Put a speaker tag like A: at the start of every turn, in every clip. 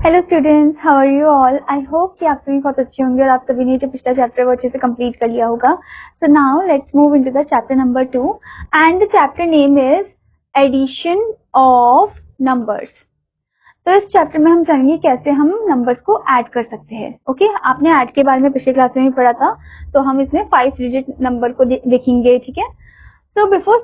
A: Hello students, how are you all. I hope कि आप सभी बहुत अच्छे होंगे और आप सभी ने जो पिछला चैप्टर वो अच्छे से कंप्लीट कर लिया होगा। So now let's move into the chapter number 2 and the chapter name is addition of numbers. तो इस चैप्टर में हम जानेंगे कैसे हम नंबर्स को ऐड कर सकते हैं। ओके, आपने ऐड के बारे में पिछले क्लास में भी पढ़ा था, तो हम इसमें 5 डिजिट नंबर को देखेंगे। ठीक है, so before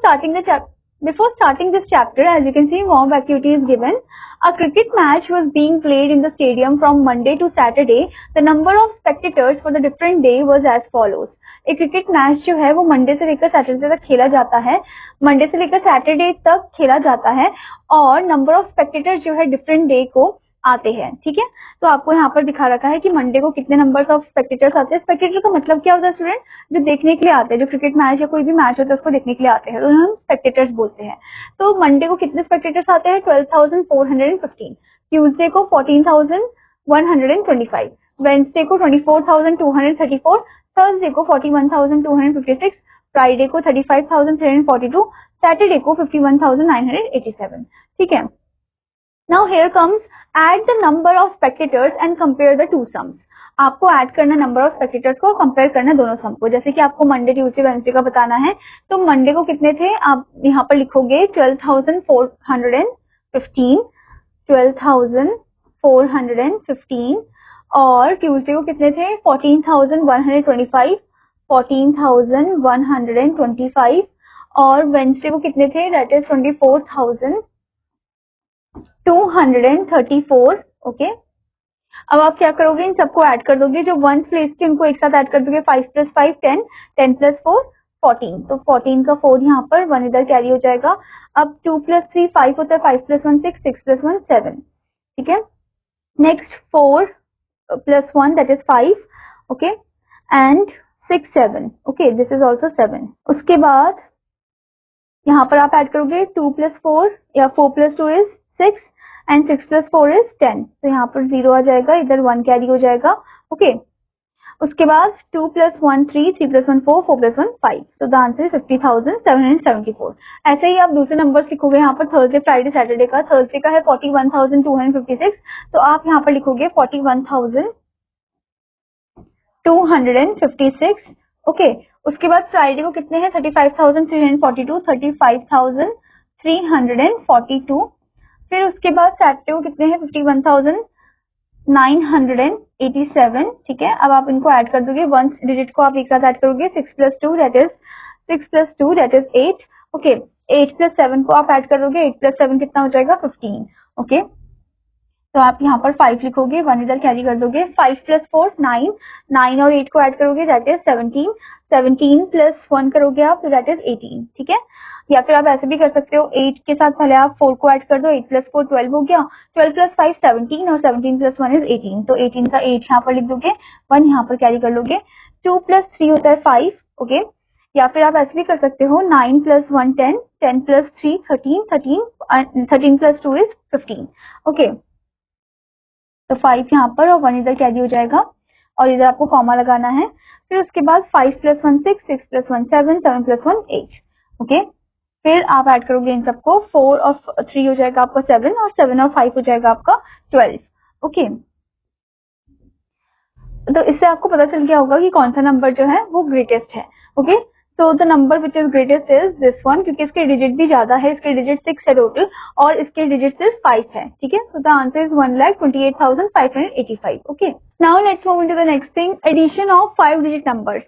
A: starting this chapter, as you can see, warm activity is given. A cricket match was being played in the stadium from Monday to Saturday. The number of spectators for the different day was as follows. एक cricket match जो है वो Monday से लेकर Saturday तक खेला जाता है, मंडे से लेकर सैटरडे तक खेला जाता है और नंबर ऑफ स्पेक्टेटर्स जो है डिफरेंट डे को आते हैं। ठीक है, तो आपको यहाँ पर दिखा रखा है कि मंडे को कितने नंबर ऑफ स्पेक्टेटर्स आते हैं। स्पेक्टेटर का मतलब क्या होता है स्टूडेंट? जो देखने के लिए आते हैं, जो क्रिकेट मैच या कोई भी मैच होता है उसको देखने के लिए आते हैं, तो हम स्पेक्टेटर्स बोलते हैं। तो मंडे को कितने स्पेक्टेटर्स आते हैं? 12,415, ट्यूजडे को 14,125, वेंसडे को 24,234, थर्सडे को 41,256, फ्राइडे को 35,342, सैटरडे को 51,987। ठीक है, now here comes add the number of spectators and compare the two sums. आपको ऐड करना नंबर ऑफ स्पेक्टेटर्स को, कंपेयर करना दोनों सम को। जैसे कि आपको मंडे, ट्यूसडे, वेडनेसडे का बताना है, तो मंडे को कितने थे आप यहाँ पर लिखोगे 12,415 और ट्यूसडे को कितने थे 14,125 और वेडनेसडे को कितने थे दैट इज 24,234। ओके, अब आप क्या करोगे, इन सबको ऐड कर दोगे। जो वंस प्लेस के उनको एक साथ ऐड कर दोगे। 5 + 5 10, 10 + 4 14, तो 14 का 4 यहाँ पर 1 इधर कैरी हो जाएगा। अब 2 + 3 5 होता है, 5 + 1 6, 6 + 1 7। ठीक है, next 4 + 1 that is 5। Okay, and 6 7। Okay, this is also 7। उसके बाद यहाँ पर आप ऐड करोगे 2 + 4 या 4 + 2 इज 6 एंड 6 + 4 इज 10, तो यहाँ पर 0 आ जाएगा, इधर 1 कैरी हो जाएगा। ओके, उसके बाद 2 + 1 3, 3 + 1 4, 4 + 1 5, तो द आंसर इज 50,774। ऐसे ही आप दूसरे नंबर्स लिखोगे यहाँ पर थर्सडे, फ्राइडे, सैटरडे का। थर्सडे का है 41,256, तो आप यहाँ पर लिखोगे 41,256। ओके, उसके बाद फ्राइडे को कितने हैं 35,342, 35,342। फिर उसके बाद सैटरडे को कितने हैं 51,987। ठीक है, अब आप इनको ऐड कर दोगे, वन डिजिट को आप एक साथ ऐड करोगे। 6 + 2 दैट इज 8। ओके, 8 + 7 को आप ऐड कर दोगे। 8 + 7 कितना हो जाएगा 15। ओके, तो आप यहाँ पर 5 लिखोगे, 1 इधर कैरी कर दोगे। 5 + 4 9, 9 और 8 को ऐड करोगे दैट इज 17, 17 + 1 करोगे आप तो दैट इज 18। ठीक है, या फिर आप ऐसे भी कर सकते हो, 8 के साथ पहले आप 4 को ऐड कर दो। 8 + 4 12 हो गया, 12 + 5 17 और 17 + 1 इज 18, तो 18 का 8 यहाँ पर लिख दोगे, 1 यहाँ पर कैरी कर लोगे। 2 + 3 होता है 5। ओके, या फिर आप ऐसे भी कर सकते हो 9 + 1 10, 10 + 3 13, 13 + 2 इज 15। ओके, तो 5 यहाँ पर और 1 इधर कैरी हो जाएगा और इधर आपको कॉमा लगाना है। फिर उसके बाद 5 + 1 6, 6 + 1 7, 7 + 1 8। ओके, फिर आप ऐड करोगे इन सबको। 4 और 3 हो जाएगा आपका 7 और 7 और 5 हो जाएगा आपका 12। ओके, तो इससे आपको पता चल गया होगा कि कौन सा नंबर जो है वो ग्रेटेस्ट है। ओके, तो the number which is greatest is this one, क्योंकि इसके डिजिट भी ज्यादा है, इसके डिजिट 6 है टोटल और इसके डिजिट सिर्फ 5 है। ठीक है, तो the answer is 1,28,585। Okay, now let's move into the next thing, addition of 5 digit numbers.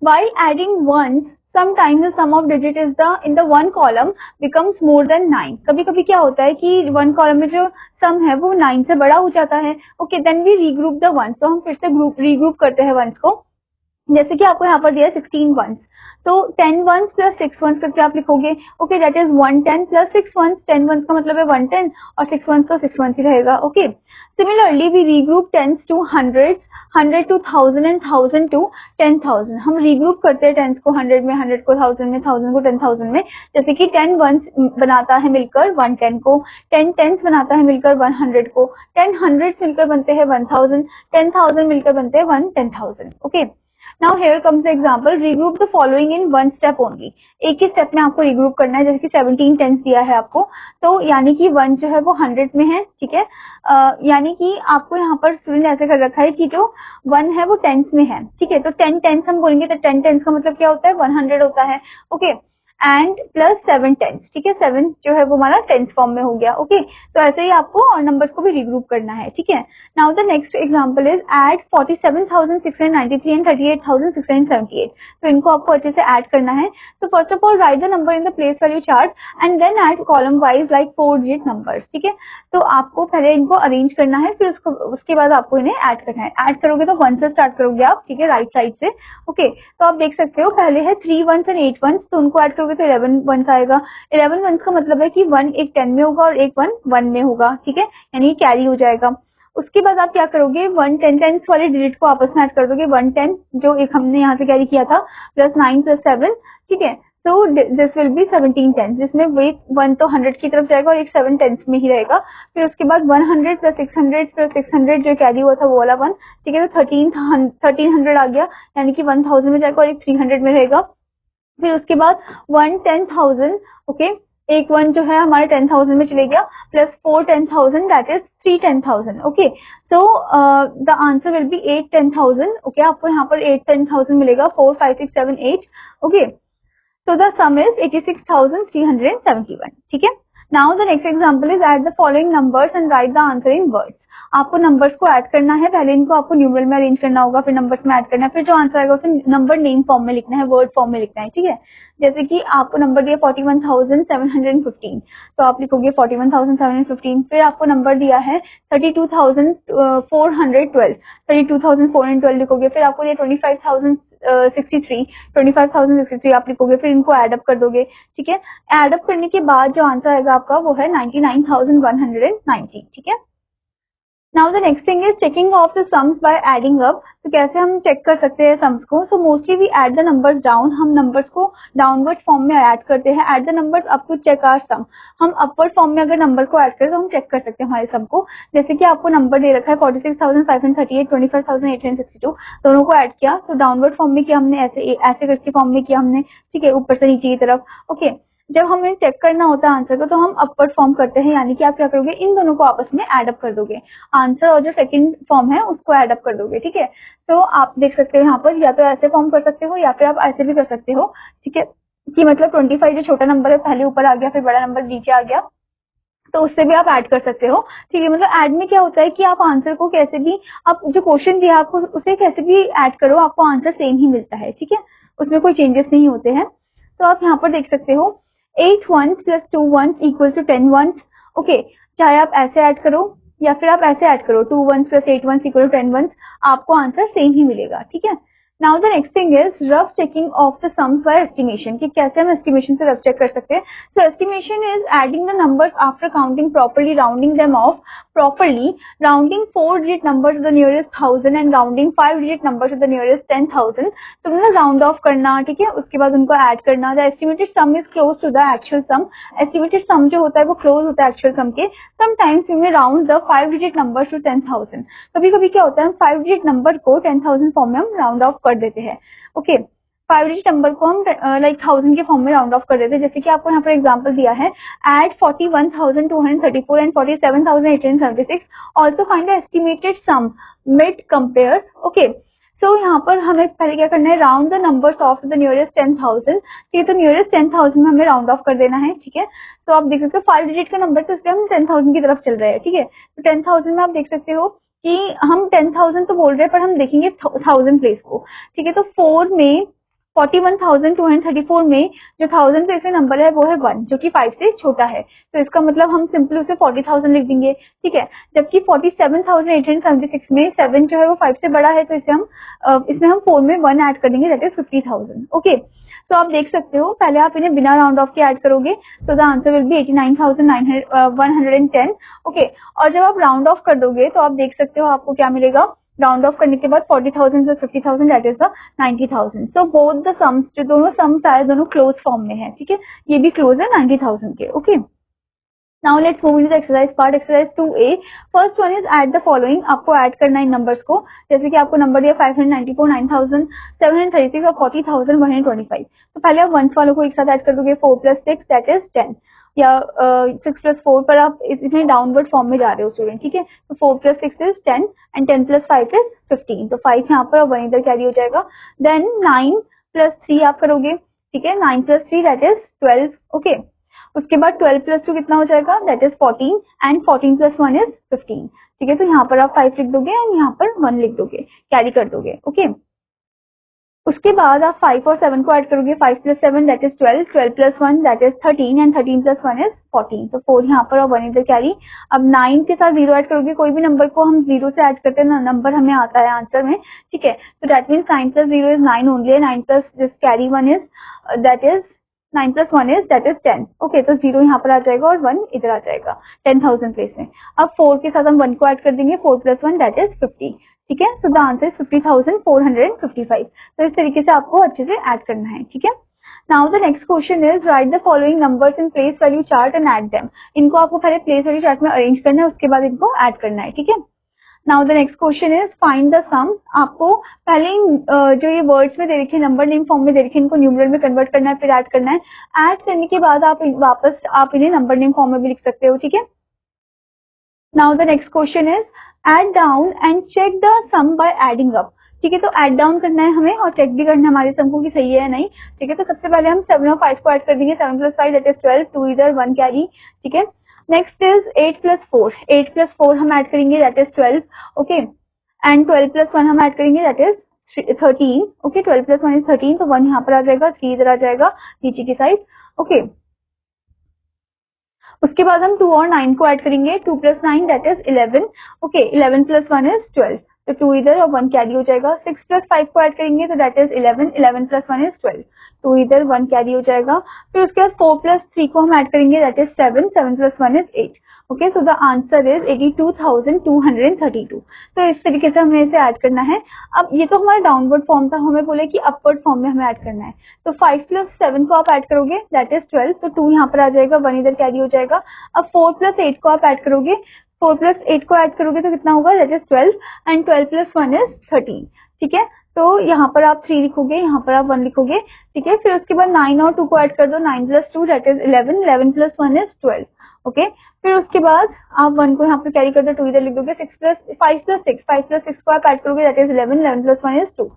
A: While adding ones, sometimes the sum of digit is in the one column becomes more than 9. कभी कभी क्या होता है कि one column में जो सम है वो 9 से बड़ा हो जाता है। Okay, then we regroup the ones, तो हम फिर से रीग्रुप करते हैं वंस को। जैसे कि आपको यहाँ पर दिया है 16 वंस, तो 10 वंस + 6 वंस करके आप लिखोगे। Okay, that is 110 + 6 ones, 10 ones का मतलब है 110 और 6 वंस का 6 वंस ही रहेगा। Okay, similarly we regroup tens to hundreds, 100 to 1000 and 1000 to 10,000। हम रीग्रुप करते हैं टेंस को 100 में, 100 को 1000 में, 1000 को 10,000 में। जैसे कि 10 वंस बनाता है मिलकर 110 को, 10 टेंस बनाता है मिलकर 100 को, 10 हंड्रेड्स मिलकर बनते हैं 1000, 10,000 मिलकर बनते हैं 10,000। Okay, now here comes the example, regroup the following in one step only. एक ही स्टेप में आपको रीग्रुप करना है, जैसे कि 17 टेंस दिया है आपको, तो यानी कि 1 जो है वो 100 में है, ठीक है। यानी कि आपको यहाँ पर स्टूडेंट ऐसे कर रखा है कि जो 1 है वो टेंस में है, ठीक है। तो 10 टेंस हम बोलेंगे तो 10 टेंस का मतलब क्या होता है, 100 होता है, ओके। एंड प्लस 7 टेंस, ठीक है। 7 जो है वो हमारा टेंस फॉर्म में हो गया, ओके। तो ऐसे ही आपको और नंबर्स को भी रीग्रुप करना है, ठीक है। Now the next example is add 47,693 and 38,678। तो इनको आपको अच्छे से ऐड करना है। तो first of all write the number in the place value chart and then add column wise like 4 digit numbers, ठीक है। तो आपको पहले इनको अरेंज करना है, फिर उसके बाद आपको इन्हें ऐड करना है। ऐड करोगे तो 1 से स्टार्ट करोगे आप, ठीक है, राइट साइड से, ओके। तो आप देख सकते हो पहले है 3 1s एंड 8 1s, तो उनको ऐड करोगे तो 11 1s आएगा। 11 1s का मतलब है कि 1 एक 10 में होगा और एक 1 1 में होगा, ठीक है, यानी कैरी हो जाएगा। उसके बाद आप क्या करोगे, 1 10 टेंस वाले डिजिट को आपस में ऐड कर दोगे। 1 10 जो एक हमने यहाँ से कैरी किया था, प्लस 9 प्लस 7, ठीक है। तो दिस विल बी 17 टेंस, जिसमें वही 1 तो 100 की तरफ जाएगा और एक 7 टेंस में ही रहेगा। फिर उसके बाद 100 प्लस 600 प्लस 600 जो कैरी हुआ था वो वाला 1, ठीक है। तो 1300 आ गया, यानी कि 1000 में जाएगा और एक 300 में रहेगा। फिर उसके बाद 1 10,000, ओके, एक 1 जो है हमारे 10,000 में चले गया, plus 4 10,000 that is 3 10,000, okay. So the answer will B 8 10,000, okay. आपको यहाँ पर 8 10,000 मिलेगा, 4 5 6 7 8, okay. So the sum is 86,371, ठीक है। Now the next example is add the following numbers and write the answer in words. आपको नंबर्स को add करना है, पहले इनको आपको न्यूमरल में अरेंज करना होगा, फिर नंबर्स में ऐड करना है, फिर जो आंसर आएगा उसे नंबर नेम फॉर्म में लिखना है, वर्ड फॉर्म में लिखना है, ठीक है। जैसे कि आपको नंबर दिया 41,715, तो आप लिखोगे 41,715। फिर आपको नंबर दिया है 32,412, 32,412 लिखोगे। फिर आपको दिया 25,063 आप लिखोगे, फिर इनको एडअप कर दोगे, ठीक है। एडअप करने के बाद जो आंसर आएगा आपका वो है 99,190, ठीक है। Now the next thing is checking of the sums by adding up. तो कैसे हम चेक कर सकते हैं सम्स को? So mostly we add the numbers down, हम नंबर्स को डाउनवर्ड फॉर्म में ऐड करते हैं। Add the numbers up to check our sum, हम अपवर्ड फॉर्म में अगर नंबर को ऐड करें तो हम चेक कर सकते हैं हमारे सम को। जैसे कि आपको नंबर दे रखा है 46,538, 25,862, दोनों को ऐड किया तो डाउनवर्ड फॉर्म में किया हमने, ऐसे करके फॉर्म में किया हमने, ठीक है, ऊपर से नीचे की तरफ, ओके। जब हमें चेक करना होता है आंसर को तो हम अपवर्ड फॉर्म करते हैं, यानी कि आप क्या करोगे, इन दोनों को आपस में ऐड अप कर दोगे, आंसर और जो सेकंड फॉर्म है उसको ऐड अप कर दोगे, ठीक है। तो आप देख सकते हो यहाँ पर या तो ऐसे फॉर्म कर सकते हो या फिर आप ऐसे भी कर सकते हो, ठीक है, कि मतलब 25 जो छोटा नंबर है पहले ऊपर आ गया, फिर बड़ा नंबर नीचे आ गया, तो उससे भी आप ऐड कर सकते हो, ठीक है। मतलब ऐड में क्या होता है कि आप आंसर को कैसे भी, आप जो क्वेश्चन दिया आपको उसे कैसे भी ऐड करो, आपको आंसर सेम ही मिलता है, ठीक है, उसमें कोई चेंजेस नहीं होते हैं। तो आप यहाँ पर देख सकते हो 8 1s plus 2 1s equal to 10 1s, okay. चाहे आप ऐसे ऐड करो या फिर आप ऐसे ऐड करो, 2 1s plus 8 1s equal to 10 1s, आपको आंसर सेम ही मिलेगा, ठीक है। Now the next thing is rough checking of the sums by estimation, कि कैसे हम एस्टिमेशन से रफ चेक कर सकते हैं। So estimation is adding the numbers after counting properly, rounding them off properly, rounding 4-digit number to the nearest 1000 and rounding 5-digit number to the nearest 10,000। तो मतलब round of करना, ठीक है, उसके बाद उनको ऐड करना। The estimated sum is close to the actual sum, estimated sum जो होता है वो क्लोज होता है एक्चुअल सम के। समटाइम्स वी में round the 5-digit number two 10,000, कभी कभी क्या होता है हम 5-digit नंबर को 10,000 फॉर्म में हम राउंड ऑफ कर देते हैं, ओके। 5-digit नंबर को हम लाइक 1000 के फॉर्म में राउंड ऑफ कर देते हैं। जैसे कि आपको यहाँ पर एग्जांपल दिया है, add 41,234 and 47,876, also find the estimated sum mid compare, okay. So यहाँ पर हमें पहले क्या करना है, round the numbers off the nearest 10,000, ठीक है। तो नियरेस्ट 10,000 में हमें राउंड ऑफ कर देना है, ठीक है। तो आप देख सकते हो 5-digit का नंबर, तो इसलिए हम 10,000 की तरफ चल रहे हैं, ठीक है। तो 10,000 में आप देख सकते हो कि हम 10,000 तो बोल रहे हैं पर हम देखेंगे 1000 प्लेस को, ठीक है। तो 4 में 41,234 में जो 1000 प्लेस में नंबर है वो है 1, जो कि 5 से छोटा है, तो इसका मतलब हम सिंपली उसे 40,000 लिख देंगे, ठीक है। जबकि 47,876 में 7 जो है वो 5 से बड़ा है, तो इसमें हम 4 में 1 ऐड कर देंगे, दैट इज 50,000, ओके। तो आप देख सकते हो पहले आप इन्हें बिना राउंड ऑफ के ऐड करोगे, सो the answer will B 89,110, okay. और जब आप राउंड ऑफ कर दोगे तो आप देख सकते हो आपको क्या मिलेगा, राउंड ऑफ करने के बाद 40,000 से 50,000 that is the 90,000। So both the sums, जो दोनों सम्स आए दोनों क्लोज फॉर्म में है, ठीक है, ये भी क्लोज है 90,000 के, okay. Now let's move into the exercise part, exercise 2A। First one is add the following, आपको ऐड करना है इन नंबर्स को। जैसे कि आपको नंबर दिया 594, 9736 और 40,125। तो पहले आप वंस वालों को एक साथ ऐड कर दोगे, 4 + 6 दैट इज 10, या 6 + 4 पर आप इसमें डाउनवर्ड फॉर्म में जा रहे हो स्टूडेंट, ठीक है। तो 4 + 6 इज 10 एंड 10 + 5 इज 15। तो 5 यहाँ पर और 1 इधर कैरी हो जाएगा। देन 9 + 3 आप करोगे, ठीक है, 9 + 3 दैट इज 12, ओके। उसके बाद 12 + 2 कितना हो जाएगा, दैट इज 14 एंड 14 + 1 इज 15, ठीक है। तो यहाँ पर आप 5 लिख दोगे एंड यहाँ पर 1 लिख दोगे, कैरी कर दोगे, ओके। उसके बाद आप 5 और 7 को ऐड करोगे, 5 + 7 that is 12, 12 + 1 that is 13 and 13 + 1 is 14। तो 4 यहाँ पर और 1 इधर कैरी। अब 9 के साथ 0 ऐड करोगे, कोई भी नंबर को हम 0 से ऐड करते हैं ना, नंबर हमें आता है आंसर में, ठीक है। तो that means 9 + 0 is 9 only, 9 + this carry 1 is that is 9 + 1 is that is 10, okay. तो 0 यहाँ पर आ जाएगा और 1 इधर आ जाएगा 10,000 प्लेस में। अब 4 के साथ हम 1 को ऐड कर देंगे, 4 + 1 दैट इज 50, ठीक है। सो द आंसर इज 50,455। तो इस तरीके से आपको अच्छे से ऐड करना है, ठीक है। Now the next question is right the following numbers in place value chart and add them. इनको आपको पहले प्लेस वैल्यू चार्ट में अरेंज करना है, उसके बाद इनको ऐड करना है, ठीक है। Now the next question is find the sum. आपको पहले जो ये वर्ड्स में दे रखे नंबर नेम फॉर्म में दे रखे इनको न्यूमरल में कन्वर्ट करना है, फिर ऐड करना है। ऐड करने के बाद आप वापस आप इन्हें नंबर नेम फॉर्म में भी लिख सकते हो, ठीक है। Now the next question is add down and check the sum by adding up, ठीक है। तो ऐड डाउन करना है हमें और चेक भी करना है हमारे सम को कि सही है या नहीं, ठीक है। तो सबसे पहले हम 7 और 5 को ऐड कर देंगे, 7 + 5 दैट इज 12, 2 इधर 1 कैरी, ठीक है। नेक्स्ट इज 8 + 4, 8 + 4 हम ऐड करेंगे दैट इज 12, ओके। एंड 12 + 1 हम ऐड करेंगे दैट इज 13, ओके। 12 + 1 इज 13, तो 1 यहाँ पर आ जाएगा, 3 इधर आ जाएगा नीचे की साइड, ओके। उसके बाद हम 2 और 9 को ऐड करेंगे, 2 + 9 दैट इज 11, ओके। 11 + 1 इज 12, तो 2 इधर और 1 कैरी हो जाएगा। 6 + 5 को ऐड करेंगे तो दैट इज 11, 11 + 1 इज 12, 2 इधर 1 कैरी हो जाएगा। फिर उसके बाद 4 + 3 को हम ऐड करेंगे that is 7, 7 + 1 is 8, okay. So the answer is 82,232। तो इस तरीके से हमें इसे ऐड करना है। अब ये तो हमारा डाउनवर्ड फॉर्म था, हमें बोले कि अपवर्ड फॉर्म में हमें ऐड करना है। तो 5 + 7 को आप ऐड करोगे दैट इज 12, तो 2 यहाँ पर आ जाएगा, 1 इधर कैरी हो जाएगा। अब 4 + 8 को आप ऐड करोगे, 4 + 8 को ऐड करोगे तो कितना होगा, दैट इज 12 एंड 12 + 1 इज 13, ठीक है। तो यहाँ पर आप 3 लिखोगे, यहाँ पर आप 1 लिखोगे, ठीक है। फिर उसके बाद 9 और 2 को ऐड कर दो, 9 + 2 दैट इज 11, 11 + 1 इज 12, ओके। फिर उसके बाद आप 1 को यहाँ पर कैरी कर दो, 2 इधर लिख दोगे। 5 + 6, 5 + 6 को आप ऐड करोगे that is 11, 11 + 1 is 2,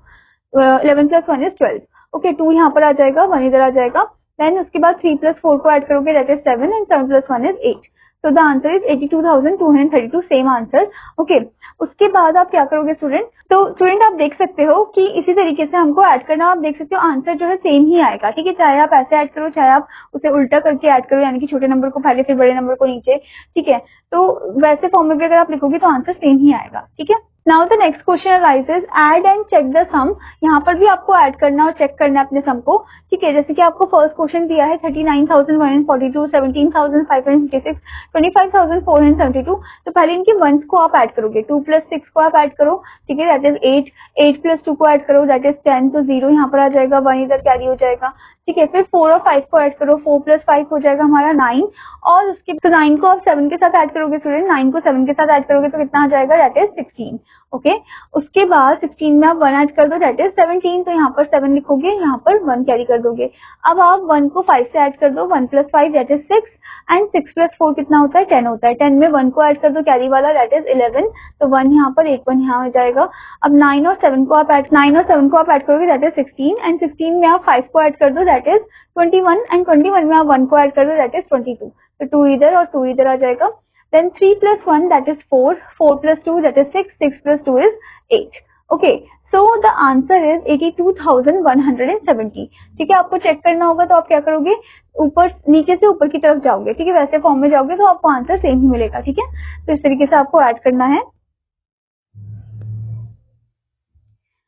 A: 11 + 1 is 12, okay. 2 यहाँ पर आ जाएगा, 1 इधर आ जाएगा। देन उसके बाद 3 + 4 को ऐड करोगे that is 7 and 7 + 1 is 8। So the answer is 82,232, same answer, okay. उसके बाद आप क्या करोगे स्टूडेंट, तो स्टूडेंट आप देख सकते हो कि इसी तरीके से हमको ऐड करना, आप देख सकते हो आंसर जो है सेम ही आएगा, ठीक है। चाहे आप ऐसे ऐड करो, चाहे आप उसे उल्टा करके ऐड करो, यानी कि छोटे नंबर को पहले फिर बड़े नंबर को नीचे, ठीक है। तो वैसे फॉर्म में भी अगर आप लिखोगे तो आंसर सेम ही आएगा, ठीक है। Now the next question arises add and check the sum. यहाँ पर भी आपको ऐड करना और चेक करना है अपने सम को, ठीक है। जैसे कि आपको फर्स्ट क्वेश्चन दिया है 39,142, 17,556, 25,472। तो पहले इनके वंस को आप ऐड करोगे, 2 + 6 को आप ऐड करो, ठीक है, दैट इज 8, 8 + 2 को ऐड करो दैट इज 10, तो 0 यहाँ पर आ जाएगा, 1 इधर कैरी हो जाएगा, ठीक है। फिर 4 और 5 को ऐड करो, 4 + 5 हो जाएगा हमारा 9, और उसके तो 9 को आप 7 के साथ ऐड करोगे स्टूडेंट, 9 को 7 के साथ ऐड करोगे तो कितना आ जाएगा, दैट इज 16, ओके। उसके बाद 16 में आप 1 ऐड कर दो दैट इज 17, तो यहाँ पर 7 लिखोगे, यहाँ पर 1 कैरी कर दोगे। अब आप 1 को 5 से ऐड कर दो, 1 + 5 दैट इज 6 एंड 6 + 4 कितना होता है, 10 होता है। 10 में 1 को ऐड कर दो कैरी वाला दैट इज 11, तो 1 यहाँ पर, एक 1 यहाँ हो जाएगा। अब 9 और 7 को आप ऐड करोगे दैट इज 16 एंड 16 में आप 5 को ऐड कर दो दैट इज 21 एंड 21 में आप 1 को ऐड कर दो दैट इज 22, तो 2 इधर और 2 इधर आ जाएगा। Then 3 + 1 that is 4, 4 + 2 that is 6, 6 + 2 is 8. Okay, so the answer is 82,170. ठीक है, आपको चेक करना होगा तो आप क्या करोगे, ऊपर नीचे से ऊपर की तरफ जाओगे, ठीक है। वैसे फॉर्म में जाओगे तो आपको आंसर सेम ही मिलेगा, ठीक है। तो इस तरीके से आपको ऐड करना है।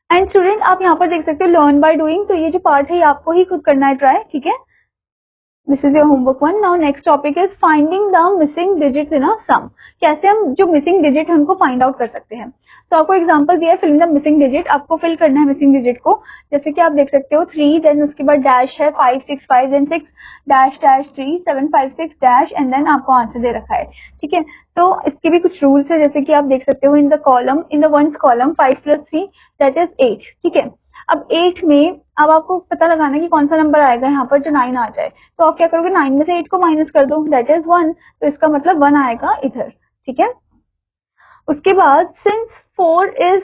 A: एंड स्टूडेंट आप यहाँ पर देख सकते हो लर्न बाय डूइंग, तो ये जो पार्ट है ये आपको ही खुद करना है ट्राई, ठीक है। This is your homework 1. Now next topic is finding the missing digit in a sum. कैसे हम जो मिसिंग डिजिट है उनको फाइंड आउट कर सकते हैं. तो आपको एग्जांपल दिया है, fill in the missing digit. आपको फिल करना है मिसिंग डिजिट को. जैसे कि आप देख सकते हो 3, देन उसके बाद डैश है 5 6 5, then 6 dash dash 3 7 5 6 dash, and then आपको आंसर दे रखा है. ठीक है, तो इसके भी कुछ रूल्स है. जैसे कि आप देख सकते हो in the column, in the ones column 5 + 3 that is 8. ठीक है, अब 8 में अब आपको पता लगाना है कि कौन सा नंबर आएगा यहाँ पर जो 9 आ जाए. तो आप क्या करोगे, 9 में से 8 को माइनस कर दो, दैट इज 1. तो इसका मतलब 1 आएगा इधर. ठीक है, उसके बाद since 4 is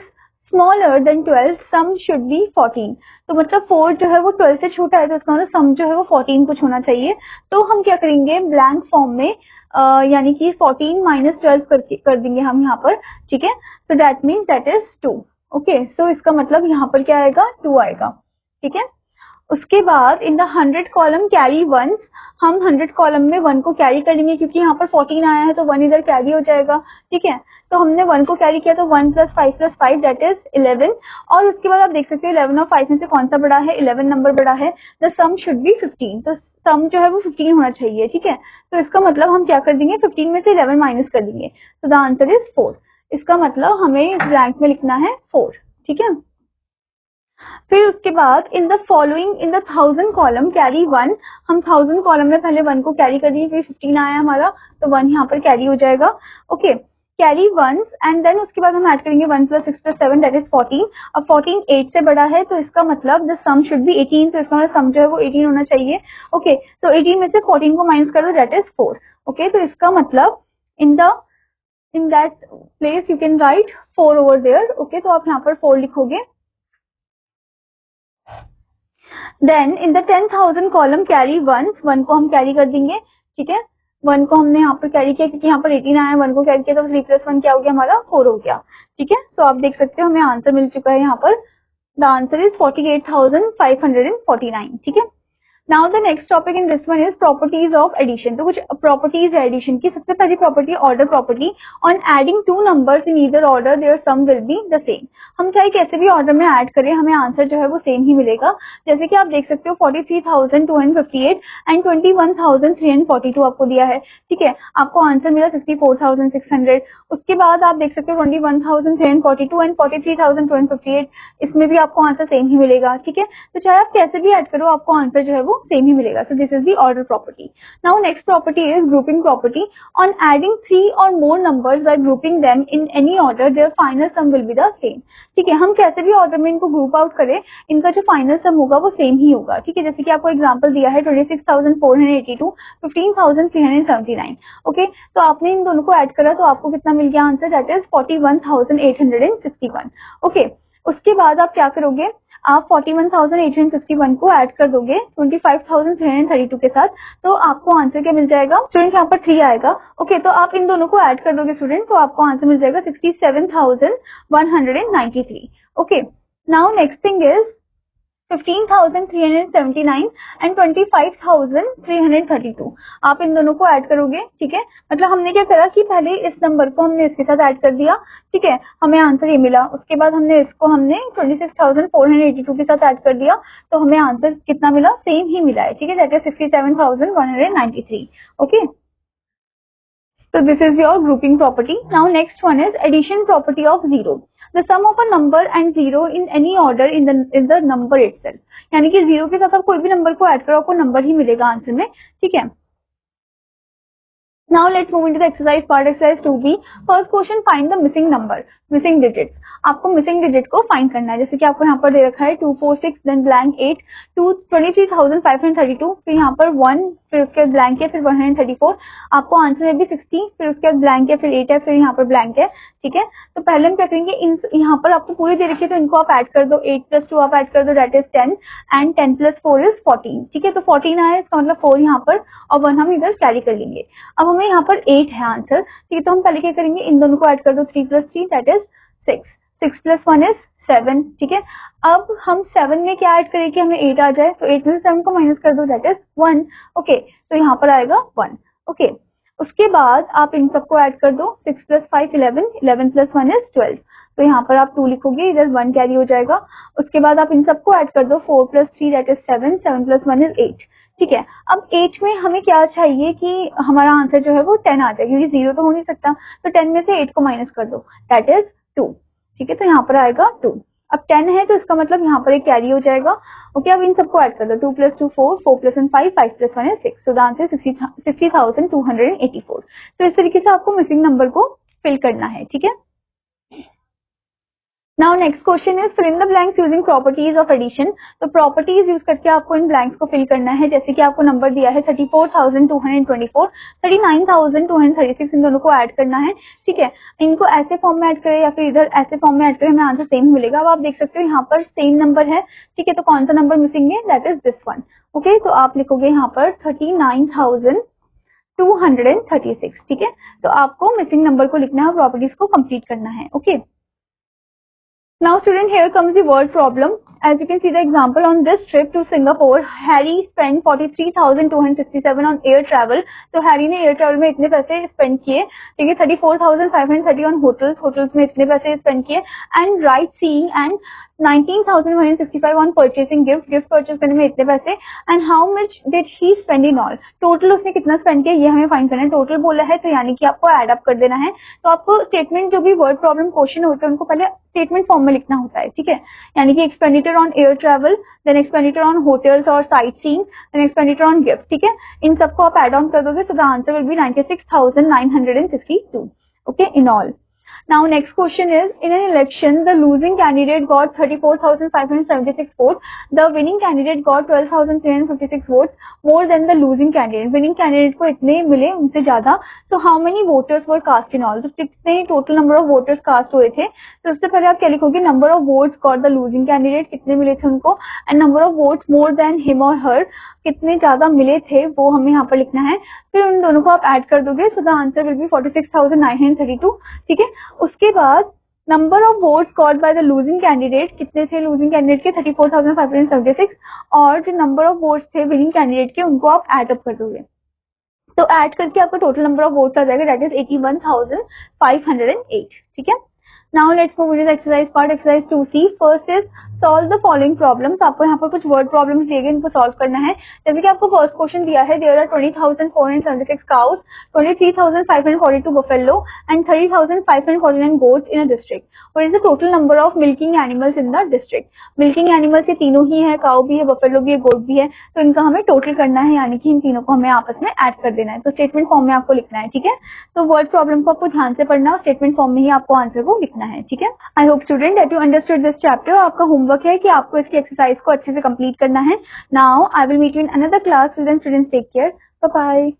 A: smaller than 12 sum should be 14. तो मतलब 4 जो है वो 12 से छोटा है, तो इसका मतलब सम जो है वो 14 कुछ होना चाहिए. तो हम क्या करेंगे, ब्लैंक फॉर्म में यानी कि 14 - 12 कर देंगे हम यहाँ पर. ठीक है, so that means that is 2. Okay, so इसका मतलब यहाँ पर क्या आएगा, 2 आएगा. ठीक है, उसके बाद इन द 100 कॉलम कैरी 1, हम 100 कॉलम में 1 को कैरी कर लेंगे, क्योंकि यहाँ पर 14 आया है तो 1 इधर कैरी हो जाएगा. ठीक है, तो हमने 1 को कैरी किया तो 1 + 5 + 5 दैट इज 11. और उसके बाद आप देख सकते हो 11 और 5 में से कौन सा बड़ा है, 11 नंबर बड़ा है. The sum should be 15. तो सम जो है वो 15 होना चाहिए. ठीक है, तो इसका मतलब हम क्या कर देंगे, 15 में से 11 माइनस कर देंगे. तो द आंसर इज 4. इसका मतलब हमें इस ब्लैंक में लिखना है 4. ठीक है, फिर उसके बाद in the following in the 1000 column carry 1, हम 1000 कॉलम में पहले 1 को कैरी कर दिए, फिर 15 आया हमारा तो 1 यहाँ पर कैरी हो जाएगा. ओके, कैरी 1 एंड देन उसके बाद हम ऐड करेंगे 1 + 6 + 7 दैट इज 14. अब 14 8 से बड़ा है, तो इसका मतलब द सम शुड बी 18. तो इसका मतलब सम जो है वो 18 होना चाहिए. ओके, तो 18 में से 14 को माइनस कर दो, दैट इज 4. ओके, तो इसका मतलब in that place you can write 4 over there. Okay, तो आप यहाँ पर 4 लिखोगे. Then in the 10,000 column carry 1 को हम कैरी कर देंगे. ठीक है, 1 को हमने यहाँ पर कैरी किया क्योंकि यहाँ पर 18 आया, 1 को कैरी किया तो 3 + 1 क्या हो गया हमारा, 4 हो गया. ठीक है, तो आप देख सकते हो हमें आंसर मिल चुका है यहाँ पर. The answer is 48,549. ठीक है, now the next topic in this one is properties of addition. तो कुछ प्रॉपर्टीज है एडिशन की. सबसे पहली property order property. On adding 2 numbers in either order their sum will be the same. हम चाहे कैसे भी ऑर्डर में ऐड करें, हमें आंसर जो है वो सेम ही मिलेगा. जैसे कि आप देख सकते हो 43,258 एंड 21,342 आपको दिया है. ठीक है, आपको आंसर मिला 64,600. उसके बाद आप देख सकते हो 21,342 एंड 43,258, इसमें भी आपको आंसर सेम ही मिलेगा. ठीक है, तो चाहे आप कैसे भी ऐड करो आपको आंसर जो है वो सेम ही मिलेगा. So this is the order property. Now next property is grouping property. On adding 3 or more numbers by grouping them in any order their final sum will be the same. ठीक है, हम कैसे भी order में इनको group out करें, इनका जो फाइनल सम होगा वो सेम ही होगा. ठीक है, जैसे कि आपको एग्जांपल दिया है 26,482, 15,379. ओके, तो आपने इन दोनों को ऐड करा तो आपको कितना मिल गया आंसर, दैट इज 41,861. ओके, उसके बाद आप क्या करोगे, आप 41,861 को ऐड कर दोगे 25,332 के साथ, तो आपको आंसर क्या मिल जाएगा स्टूडेंट, यहाँ पर 3 आएगा. ओके, तो आप इन दोनों को ऐड कर दोगे स्टूडेंट, तो आपको आंसर मिल जाएगा 67,193. Okay, now next thing is 15,379 and 25,332. आप इन दोनों को ऐड करोगे. ठीक है, मतलब हमने क्या करा कि पहले इस नंबर को हमने इसके साथ ऐड कर दिया. ठीक है, हमें आंसर ये मिला. उसके बाद हमने इसको 26,482 के साथ ऐड कर दिया, तो हमें आंसर कितना मिला, सेम ही मिला है. ठीक है, that is 67,193. Okay, so this is your grouping property. Now next one is addition property of zero. The sum of a number and zero in any order in the number itself. यानी कि zero के साथ आप कोई भी number को add करो आपको नंबर ही मिलेगा आंसर में. ठीक है, now let's move into the exercise part, exercise 2b. First question, find the missing number, missing digits. आपको मिसिंग डिजिट को फाइंड करना है. जैसे कि आपको यहाँ पर दे रखा है 246 देन ब्लैंक 8 23,532, फिर यहाँ पर 1, फिर उसके बाद ब्लैंक है, फिर 134. आपको आंसर में भी 60, फिर उसके बाद ब्लैंक है, फिर 8 है, फिर यहाँ पर ब्लैंक है. ठीक है, तो पहले हम क्या करेंगे, यहाँ पर आपको पूरी दे रखी है तो इनको आप ऐड कर दो. 8 + 2 आप ऐड कर दो, दैट इज 10 एंड 10 + 4 इज 14. ठीक है, तो 14 आया, इसका मतलब 4 यहाँ पर और 1 हम इधर कैरी कर लेंगे. अब हमें यहाँ पर 8 है आंसर. ठीक है, तो हम पहले क्या करेंगे, इन दोनों को ऐड कर दो. 3 + 3 दैट इज 6, 6 + 1 इज 7. ठीक है, अब हम 7 में क्या ऐड करें कि हमें 8 आ जाए, तो 8 में से 7 को माइनस कर दो, दैट इज 1. ओके, तो यहाँ पर आएगा 1. ओके, उसके बाद आप इन सबको ऐड कर दो. 6 + 5 11, 11 + 1 इज 12. तो यहाँ पर आप 2 लिखोगे, इधर 1 कैरी हो जाएगा। उसके बाद आप इन सबको ऐड कर दो, 4 + 3 दैट इज 7, 7 + 1 इज 8। ठीक है, अब 8 में हमें क्या चाहिए कि हमारा आंसर जो है वो 10 आ जाए, क्योंकि 0 तो हो नहीं सकता, तो 10 में से 8 को माइनस कर दो, दैट इज 2। ठीक है, तो यहाँ पर आएगा 2। अब 10 है तो इसका मतलब यहाँ पर एक कैरी हो जाएगा। ओके, अब इन सबको ऐड कर दो, 2 + 2 4, 4 + 1 5, 5 + 1 is 6, so the answer is 60,284। तो इस तरीके से आपको मिसिंग नंबर को फिल करना है। ठीक है, now next question is fill in the blanks using properties of addition. तो प्रॉपर्टीज यूज करके आपको इन ब्लैंक्स को फिल करना है। जैसे कि आपको नंबर दिया है 34,224, 39,236, इन दोनों को ऐड करना है। ठीक है, इनको ऐसे फॉर्म में ऐड करें या फिर इधर ऐसे फॉर्म में ऐड करें, हमें आंसर सेम मिलेगा। अब आप देख सकते हो यहाँ पर सेम नंबर है। ठीक है, तो कौन सा नंबर मिसिंग है, that is this one. Okay, तो आप लिखोगे यहाँ पर 39,236। ठीक है, तो आपको मिसिंग नंबर को लिखना है और प्रॉपर्टीज को कंप्लीट करना है। Okay, now student, here comes the word problem. As you can see the example, on this trip to Singapore, Harry spent 43,267 on air travel. तो हैरी ने एयर ट्रैवल में इतने पैसे स्पेंड किए। ठीक है, 34,530 on होटल्स में इतने पैसे स्पेंड किए, and right seeing and 19,165 on purchasing gift purchase करने में इतने पैसे, and how much did he spend in all, total उसने कितना स्पेंड किया ये हमें फाइंड करना है। टोटल बोला है तो यानी कि आपको एड अप कर देना है। तो आपको स्टेटमेंट, जो भी वर्ड प्रॉब्लम क्वेश्चन होते हैं, उनको पहले स्टेटमेंट फॉर्म में लिखना होता है। ठीक है, यानी कि expenditure on air travel, then expenditure on hotels और sightseeing, then expenditure on gift. ठीक है, इन सबको आप एड ऑन कर दोगे, so the answer will be 96,962। Okay, in all. Now next question is, in an election the losing candidate got 34,576 votes, the winning candidate got 12,356 votes more than the losing candidate। winning candidate को इतने मिले, उनसे ज्यादा। so how many voters were cast in all, तो कितने total number of voters cast हुए थे। तो सबसे पहले आप क्या लिखोगे, number of votes got the losing candidate, कितने मिले थे उनको, and number of votes more than him or her, कितने ज्यादा मिले थे वो हमें यहाँ पर लिखना है। फिर उन दोनों को आप ऐड कर दोगे, so the answer will B 46,932। ठीक है, उसके बाद number of votes got by the losing candidate, कितने थे लूजिंग कैंडिडेट के, 34,576, और जो नंबर ऑफ वोट्स थे विनिंग कैंडिडेट के, उनको आप ऐड अप कर दोगे। तो ऐड करके आपका टोटल नंबर ऑफ वोट्स आ जाएगा, दैट इज 81,508। ठीक है, now let's move to the exercise part. Exercise 2C, first is solve the following problems. आपको यहाँ पर कुछ वर्ड प्रॉब्लम्स दिए गए, इनको सॉल्व करना है। जैसे कि आपको फर्स्ट क्वेश्चन दिया है, there are 20,476 cows, 23,542 buffalo and 30,549 goats in a district. What is the total number of milking animals in the district. Milking animals ये तीनों ही है, काउ भी है, बफेलो भी है, गोट भी है, तो इनका हमें टोटल करना है, यानी कि इन तीनों को हमें आपस में ऐड कर देना है। तो स्टेटमेंट फॉर्म में आपको लिखना है। ठीक है, तो वर्ड प्रॉब्लम को आपको ध्यान से पढ़ना और स्टेटमेंट फॉर्म में ही आपको आंसर को लिखना है। ठीक है, I hope student that you understood this chapter. आपका होमवर्क है कि आपको इसकी एक्सरसाइज को अच्छे से कंप्लीट करना है। Now I will meet you in another class. Students take care, bye bye.